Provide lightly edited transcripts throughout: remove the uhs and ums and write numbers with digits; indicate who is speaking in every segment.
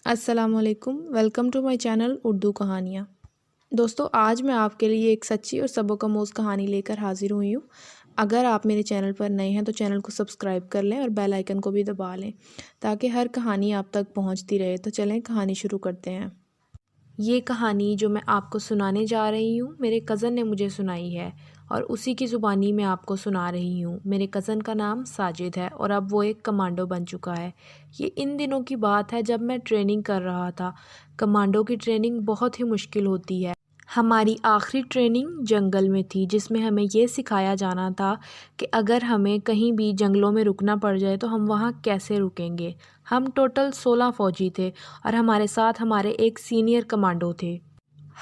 Speaker 1: السلام علیکم، welcome to my channel Urdu کہانیاں۔ دوستو، آج میں آپ کے لیے ایک سچی اور سبق آموز کہانی لے کر حاضر ہوئی ہوں۔ اگر آپ میرے چینل پر نئے ہیں تو چینل کو سبسکرائب کر لیں اور بیل آئیکن کو بھی دبا لیں تاکہ ہر کہانی آپ تک پہنچتی رہے۔ تو چلیں کہانی شروع کرتے ہیں۔ یہ کہانی جو میں آپ کو سنانے جا رہی ہوں میرے کزن نے مجھے سنائی ہے اور اسی کی زبانی میں آپ کو سنا رہی ہوں۔ میرے کزن کا نام ساجد ہے اور اب وہ ایک کمانڈو بن چکا ہے۔ یہ ان دنوں کی بات ہے جب میں ٹریننگ کر رہا تھا۔ کمانڈو کی ٹریننگ بہت ہی مشکل ہوتی ہے۔ ہماری آخری ٹریننگ جنگل میں تھی جس میں ہمیں یہ سکھایا جانا تھا کہ اگر ہمیں کہیں بھی جنگلوں میں رکنا پڑ جائے تو ہم وہاں کیسے رکیں گے۔ ہم ٹوٹل 16 فوجی تھے اور ہمارے ساتھ ہمارے ایک سینئر کمانڈو تھے۔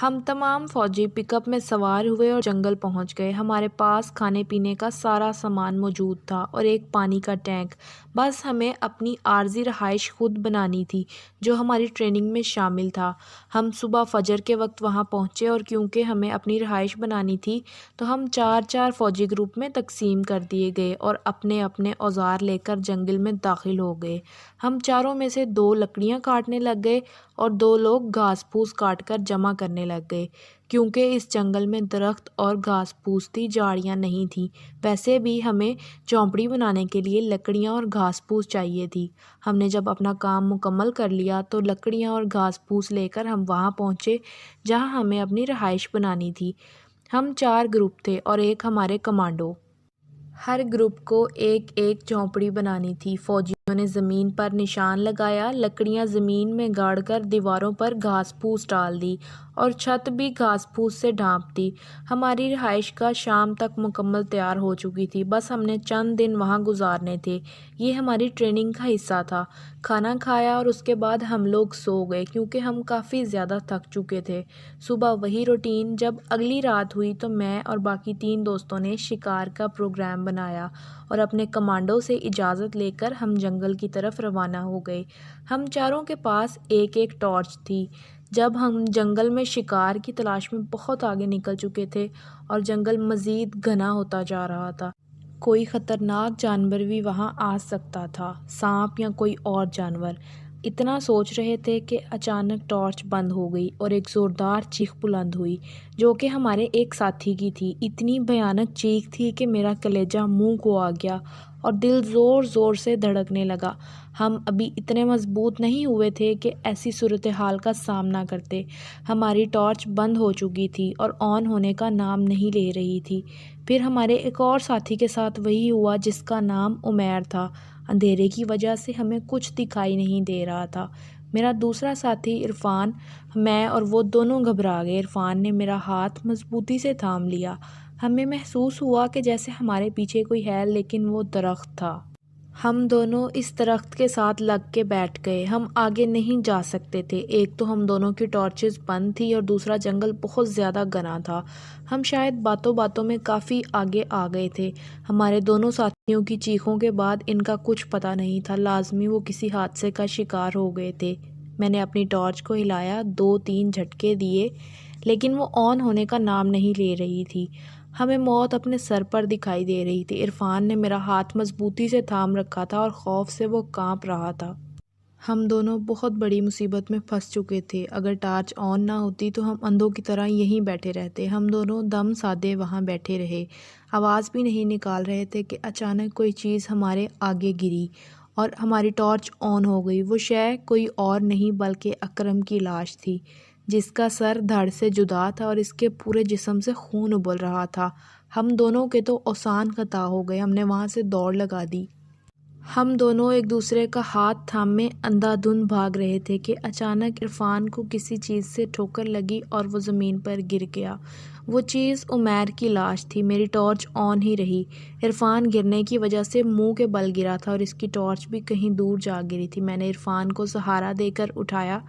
Speaker 1: ہم تمام فوجی پک اپ میں سوار ہوئے اور جنگل پہنچ گئے۔ ہمارے پاس کھانے پینے کا سارا سامان موجود تھا اور ایک پانی کا ٹینک۔ بس ہمیں اپنی عارضی رہائش خود بنانی تھی جو ہماری ٹریننگ میں شامل تھا۔ ہم صبح فجر کے وقت وہاں پہنچے اور کیونکہ ہمیں اپنی رہائش بنانی تھی تو ہم 4 فوجی گروپ میں تقسیم کر دیے گئے اور اپنے اپنے اوزار لے کر جنگل میں داخل ہو گئے۔ ہم چاروں میں سے 2 لکڑیاں کاٹنے لگ گئے اور 2 لوگ گھاس پھوس کاٹ کر جمع کرنے لگ گئے۔ کیونکہ اس جنگل میں درخت اور گھاس پھوس تھی، جھاڑیاں نہیں تھیں۔ ویسے بھی ہمیں چوپڑی بنانے کے لیے لکڑیاں اور گھاس پھوس چاہیے تھی۔ ہم نے جب اپنا کام مکمل کر لیا تو لکڑیاں اور گھاس پھوس لے کر ہم وہاں پہنچے جہاں ہمیں اپنی رہائش بنانی تھی۔ ہم 4 گروپ تھے اور ایک ہمارے کمانڈو۔ ہر گروپ کو ایک ایک جھونپڑی بنانی تھی۔ فوجیوں نے زمین پر نشان لگایا، لکڑیاں زمین میں گاڑ کر دیواروں پر گھاس پھوس ڈال دی اور چھت بھی گھاس پھوس سے ڈھانپ دی۔ ہماری رہائش کا شام تک مکمل تیار ہو چکی تھی، بس ہم نے چند دن وہاں گزارنے تھے۔ یہ ہماری ٹریننگ کا حصہ تھا۔ کھانا کھایا اور اس کے بعد ہم لوگ سو گئے کیونکہ ہم کافی زیادہ تھک چکے تھے۔ صبح وہی روٹین۔ جب اگلی رات ہوئی تو میں اور باقی 3 دوستوں نے شکار کا پروگرام بنایا اور اپنے کمانڈو سے اجازت لے کر ہم جنگل کی طرف روانہ ہو گئے۔ ہم چاروں کے پاس ایک ایک ٹارچ تھی۔ جب ہم جنگل میں شکار کی تلاش میں بہت آگے نکل چکے تھے اور جنگل مزید گھنا ہوتا جا رہا تھا، کوئی خطرناک جانور بھی وہاں آ سکتا تھا، سانپ یا کوئی اور جانور۔ اتنا سوچ رہے تھے کہ اچانک ٹارچ بند ہو گئی اور ایک زوردار چیخ بلند ہوئی جو کہ ہمارے ایک ساتھی کی تھی۔ اتنی بھیانک چیخ تھی کہ میرا کلیجہ منہ کو آ گیا اور دل زور زور سے دھڑکنے لگا۔ ہم ابھی اتنے مضبوط نہیں ہوئے تھے کہ ایسی صورتحال کا سامنا کرتے۔ ہماری ٹارچ بند ہو چکی تھی اور آن ہونے کا نام نہیں لے رہی تھی۔ پھر ہمارے ایک اور ساتھی کے ساتھ وہی ہوا جس کا نام عمیر تھا۔ اندھیرے کی وجہ سے ہمیں کچھ دکھائی نہیں دے رہا تھا۔ میرا دوسرا ساتھی عرفان، میں اور وہ دونوں گھبرا گئے۔ عرفان نے میرا ہاتھ مضبوطی سے تھام لیا۔ ہمیں محسوس ہوا کہ جیسے ہمارے پیچھے کوئی ہے، لیکن وہ درخت تھا۔ ہم دونوں اس درخت کے ساتھ لگ کے بیٹھ گئے۔ ہم آگے نہیں جا سکتے تھے۔ ایک تو ہم دونوں کی ٹارچز بند تھی اور دوسرا جنگل بہت زیادہ گھنا تھا۔ ہم شاید باتوں باتوں میں کافی آگے آ گئے تھے۔ ہمارے دونوں ساتھیوں کی چیخوں کے بعد ان کا کچھ پتہ نہیں تھا، لازمی وہ کسی حادثے کا شکار ہو گئے تھے۔ میں نے اپنی ٹارچ کو ہلایا، 2-3 جھٹکے دیے، لیکن وہ آن ہونے کا نام نہیں لے رہی تھی۔ ہمیں موت اپنے سر پر دکھائی دے رہی تھی۔ عرفان نے میرا ہاتھ مضبوطی سے تھام رکھا تھا اور خوف سے وہ کانپ رہا تھا۔ ہم دونوں بہت بڑی مصیبت میں پھنس چکے تھے۔ اگر ٹارچ آن نہ ہوتی تو ہم اندھوں کی طرح یہیں بیٹھے رہتے۔ ہم دونوں دم سادے وہاں بیٹھے رہے، آواز بھی نہیں نکال رہے تھے کہ اچانک کوئی چیز ہمارے آگے گری اور ہماری ٹارچ آن ہو گئی۔ وہ شے کوئی اور نہیں بلکہ اکرم کی لاش تھی جس کا سر دھڑ سے جدا تھا اور اس کے پورے جسم سے خون ابل رہا تھا۔ ہم دونوں کے تو اوسان قطع ہو گئے۔ ہم نے وہاں سے دوڑ لگا دی۔ ہم دونوں ایک دوسرے کا ہاتھ تھامے اندھا دھند بھاگ رہے تھے کہ اچانک عرفان کو کسی چیز سے ٹھوکر لگی اور وہ زمین پر گر گیا۔ وہ چیز عمیر کی لاش تھی۔ میری ٹارچ آن ہی رہی۔ عرفان گرنے کی وجہ سے منہ کے بل گرا تھا اور اس کی ٹارچ بھی کہیں دور جا گری تھی۔ میں نے عرفان کو سہارا دے کر اٹھایا۔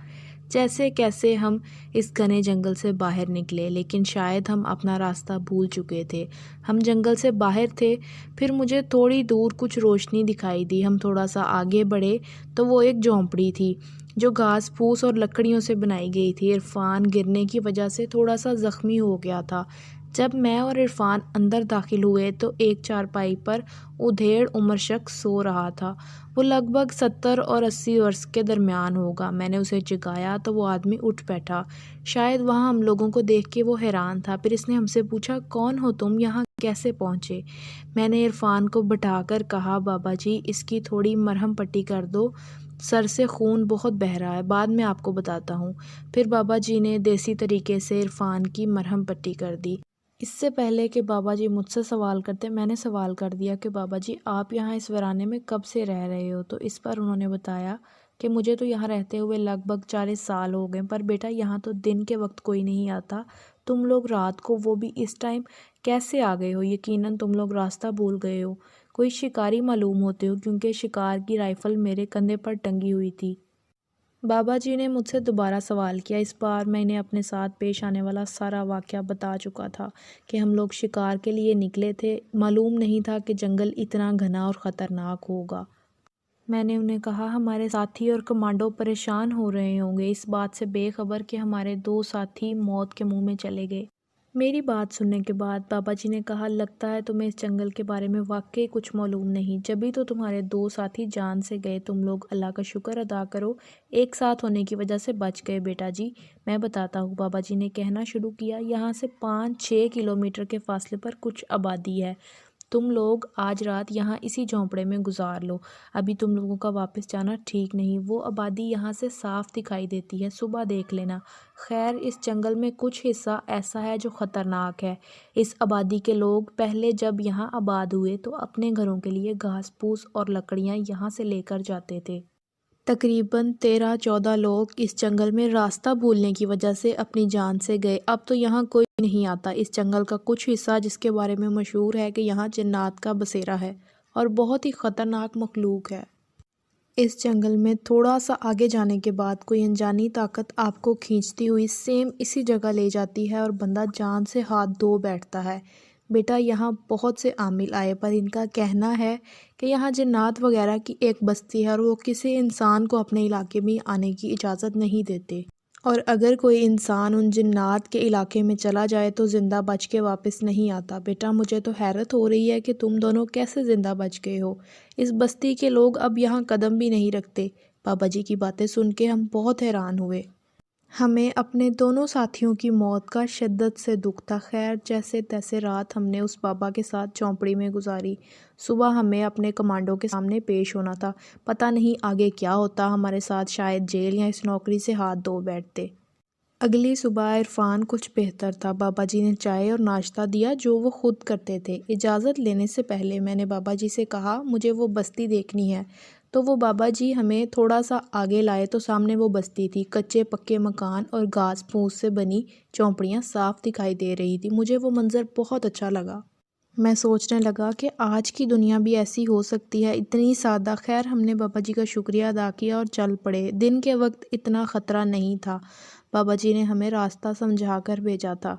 Speaker 1: جیسے کیسے ہم اس گھنے جنگل سے باہر نکلے، لیکن شاید ہم اپنا راستہ بھول چکے تھے۔ ہم جنگل سے باہر تھے، پھر مجھے تھوڑی دور کچھ روشنی دکھائی دی۔ ہم تھوڑا سا آگے بڑھے تو وہ ایک جھونپڑی تھی جو گھاس پھوس اور لکڑیوں سے بنائی گئی تھی۔ عرفان گرنے کی وجہ سے تھوڑا سا زخمی ہو گیا تھا۔ جب میں اور عرفان اندر داخل ہوئے تو ایک چارپائی پر ادھیڑ عمر شخص سو رہا تھا۔ وہ لگ بھگ 70 اور 80 برس کے درمیان ہوگا۔ میں نے اسے جگایا تو وہ آدمی اٹھ بیٹھا۔ شاید وہاں ہم لوگوں کو دیکھ کے وہ حیران تھا۔ پھر اس نے ہم سے پوچھا، کون ہو تم؟ یہاں کیسے پہنچے؟ میں نے عرفان کو بٹھا کر کہا، بابا جی اس کی تھوڑی مرہم پٹی کر دو، سر سے خون بہت بہہ رہا ہے، بعد میں آپ کو بتاتا ہوں۔ پھر بابا جی نے دیسی طریقے سے عرفان کی مرہم پٹی کر دی۔ اس سے پہلے کہ بابا جی مجھ سے سوال کرتے، میں نے سوال کر دیا کہ بابا جی آپ یہاں اس ویرانے میں کب سے رہ رہے ہو؟ تو اس پر انہوں نے بتایا کہ مجھے تو یہاں رہتے ہوئے لگ بھگ 40 سال ہو گئے، پر بیٹا یہاں تو دن کے وقت کوئی نہیں آتا، تم لوگ رات کو وہ بھی اس ٹائم کیسے آ گئے ہو؟ یقیناً تم لوگ راستہ بھول گئے ہو، کوئی شکاری معلوم ہوتے ہو، کیونکہ شکار کی رائفل میرے کندھے پر ٹنگی ہوئی تھی۔ بابا جی نے مجھ سے دوبارہ سوال کیا۔ اس بار میں انہیں اپنے ساتھ پیش آنے والا سارا واقعہ بتا چکا تھا کہ ہم لوگ شکار کے لیے نکلے تھے، معلوم نہیں تھا کہ جنگل اتنا گھنا اور خطرناک ہوگا۔ میں نے انہیں کہا، ہمارے ساتھی اور کمانڈو پریشان ہو رہے ہوں گے، اس بات سے بے خبر کہ ہمارے 2 ساتھی موت کے منہ میں چلے گئے۔ میری بات سننے کے بعد بابا جی نے کہا، لگتا ہے تمہیں اس جنگل کے بارے میں واقعی کچھ معلوم نہیں، جبھی تو تمہارے 2 ساتھی جان سے گئے۔ تم لوگ اللہ کا شکر ادا کرو، ایک ساتھ ہونے کی وجہ سے بچ گئے۔ بیٹا جی میں بتاتا ہوں، بابا جی نے کہنا شروع کیا، یہاں سے 5-6 کلومیٹر کے فاصلے پر کچھ آبادی ہے، تم لوگ آج رات یہاں اسی جھونپڑے میں گزار لو، ابھی تم لوگوں کا واپس جانا ٹھیک نہیں، وہ آبادی یہاں سے صاف دکھائی دیتی ہے، صبح دیکھ لینا۔ خیر اس جنگل میں کچھ حصہ ایسا ہے جو خطرناک ہے۔ اس آبادی کے لوگ پہلے جب یہاں آباد ہوئے تو اپنے گھروں کے لیے گھاس پھوس اور لکڑیاں یہاں سے لے کر جاتے تھے۔ تقریباً 13-14 لوگ اس جنگل میں راستہ بھولنے کی وجہ سے اپنی جان سے گئے۔ اب تو یہاں کوئی نہیں آتا۔ اس جنگل کا کچھ حصہ جس کے بارے میں مشہور ہے کہ یہاں جنات کا بسیرا ہے اور بہت ہی خطرناک مخلوق ہے۔ اس جنگل میں تھوڑا سا آگے جانے کے بعد کوئی انجانی طاقت آپ کو کھینچتی ہوئی سیم اسی جگہ لے جاتی ہے اور بندہ جان سے ہاتھ دھو بیٹھتا ہے۔ بیٹا یہاں بہت سے عامل آئے، پر ان کا کہنا ہے کہ یہاں جنات وغیرہ کی ایک بستی ہے اور وہ کسی انسان کو اپنے علاقے میں آنے کی اجازت نہیں دیتے، اور اگر کوئی انسان ان جنات کے علاقے میں چلا جائے تو زندہ بچ کے واپس نہیں آتا۔ بیٹا مجھے تو حیرت ہو رہی ہے کہ تم دونوں کیسے زندہ بچ گئے ہو، اس بستی کے لوگ اب یہاں قدم بھی نہیں رکھتے۔ بابا جی کی باتیں سن کے ہم بہت حیران ہوئے۔ ہمیں اپنے دونوں ساتھیوں کی موت کا شدت سے دکھ تھا۔ خیر جیسے تیسے رات ہم نے اس بابا کے ساتھ جھونپڑی میں گزاری۔ صبح ہمیں اپنے کمانڈو کے سامنے پیش ہونا تھا، پتہ نہیں آگے کیا ہوتا، ہمارے ساتھ شاید جیل یا اس نوکری سے ہاتھ دھو بیٹھتے۔ اگلی صبح عرفان کچھ بہتر تھا۔ بابا جی نے چائے اور ناشتہ دیا جو وہ خود کرتے تھے۔ اجازت لینے سے پہلے میں نے بابا جی سے کہا، مجھے وہ بستی دیکھنی ہے، تو وہ بابا جی ہمیں تھوڑا سا آگے لائے تو سامنے وہ بستی تھی، کچے پکے مکان اور گھاس پھوس سے بنی جھونپڑیاں صاف دکھائی دے رہی تھی۔ مجھے وہ منظر بہت اچھا لگا۔ میں سوچنے لگا کہ آج کی دنیا بھی ایسی ہو سکتی ہے، اتنی سادہ۔ خیر ہم نے بابا جی کا شکریہ ادا کیا اور چل پڑے۔ دن کے وقت اتنا خطرہ نہیں تھا، بابا جی نے ہمیں راستہ سمجھا کر بھیجا تھا۔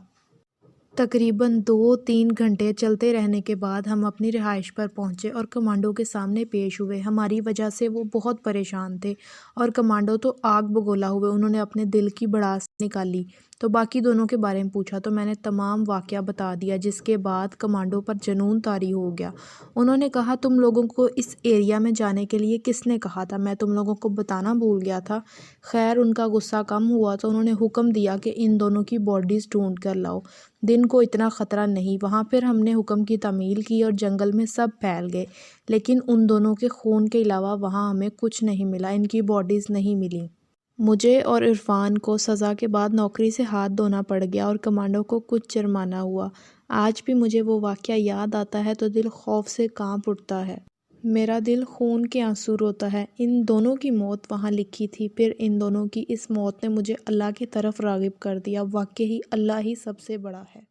Speaker 1: تقریباً 2-3 گھنٹے چلتے رہنے کے بعد ہم اپنی رہائش پر پہنچے اور کمانڈو کے سامنے پیش ہوئے۔ ہماری وجہ سے وہ بہت پریشان تھے اور کمانڈو تو آگ بگولا ہوئے، انہوں نے اپنے دل کی بڑاس نکالی تو باقی دونوں کے بارے میں پوچھا تو میں نے تمام واقعہ بتا دیا، جس کے بعد کمانڈو پر جنون طاری ہو گیا۔ انہوں نے کہا، تم لوگوں کو اس ایریا میں جانے کے لیے کس نے کہا تھا؟ میں تم لوگوں کو بتانا بھول گیا تھا۔ خیر ان کا غصہ کم ہوا تو انہوں نے حکم دیا کہ ان دونوں کی باڈیز ڈھونڈ کر لاؤ، دن کو اتنا خطرہ نہیں وہاں۔ پھر ہم نے حکم کی تعمیل کی اور جنگل میں سب پھیل گئے، لیکن ان دونوں کے خون کے علاوہ وہاں ہمیں کچھ نہیں ملا، ان کی باڈیز نہیں ملیں۔ مجھے اور عرفان کو سزا کے بعد نوکری سے ہاتھ دھونا پڑ گیا اور کمانڈو کو کچھ جرمانہ ہوا۔ آج بھی مجھے وہ واقعہ یاد آتا ہے تو دل خوف سے کانپ اٹھتا ہے، میرا دل خون کے آنسو روتا ہے۔ ان دونوں کی موت وہاں لکھی تھی، پھر ان دونوں کی اس موت نے مجھے اللہ کی طرف راغب کر دیا۔ واقعی اللہ ہی سب سے بڑا ہے۔